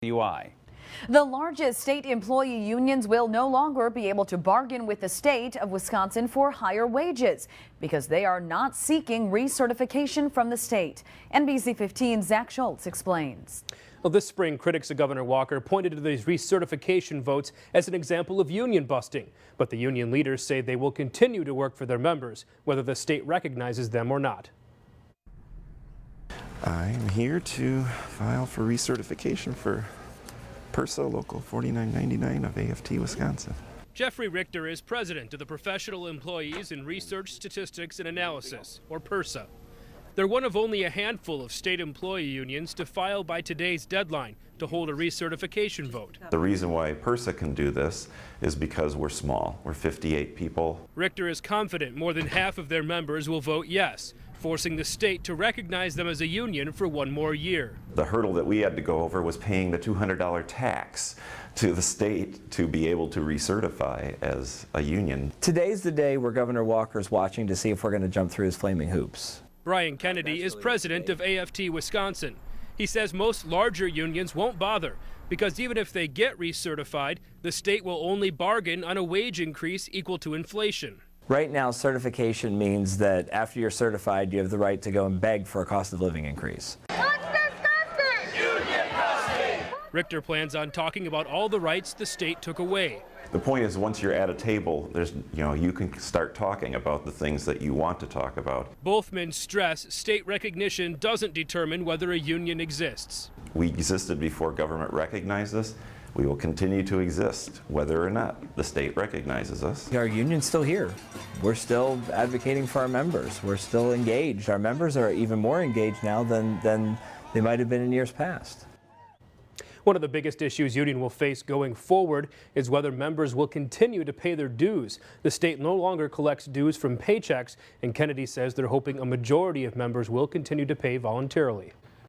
UI. The largest state employee unions will no longer be able to bargain with the state of Wisconsin for higher wages because they are not seeking recertification from the state. NBC15's Zach Schultz explains. Well, this spring, critics of Governor Walker pointed to these recertification votes as an example of union busting. But the union leaders say they will continue to work for their members, whether the state recognizes them or not. I'm here to file for recertification for PERSA Local 4999 of AFT, Wisconsin. Jeffrey Richter is president of the Professional Employees in Research, Statistics, and Analysis, or PERSA. They're one of only a handful of state employee unions to file by today's deadline to hold a recertification vote. The reason why PERSA can do this is because we're small. We're 58 people. Richter is confident more than half of their members will vote yes, forcing the state to recognize them as a union for one more year. The hurdle that we had to go over was paying the $200 tax to the state to be able to recertify as a union. Today's the day where Governor Walker's watching to see if we're going to jump through his flaming hoops. Brian Kennedy is president of AFT Wisconsin. He says most larger unions won't bother because even if they get recertified, the state will only bargain on a wage increase equal to inflation. Right now, certification means that after you're certified, you have the right to go and beg for a cost of living increase. Richter plans on talking about all the rights the state took away. The point is, once you're at a table, you can start talking about the things that you want to talk about. Both men stress state recognition doesn't determine whether a union exists. We existed before government recognized us. We will continue to exist, whether or not the state recognizes us. Our union's still here. We're still advocating for our members. We're still engaged. Our members are even more engaged now than they might have been in years past. One of the biggest issues union will face going forward is whether members will continue to pay their dues. The state no longer collects dues from paychecks, and Kennedy says they're hoping a majority of members will continue to pay voluntarily.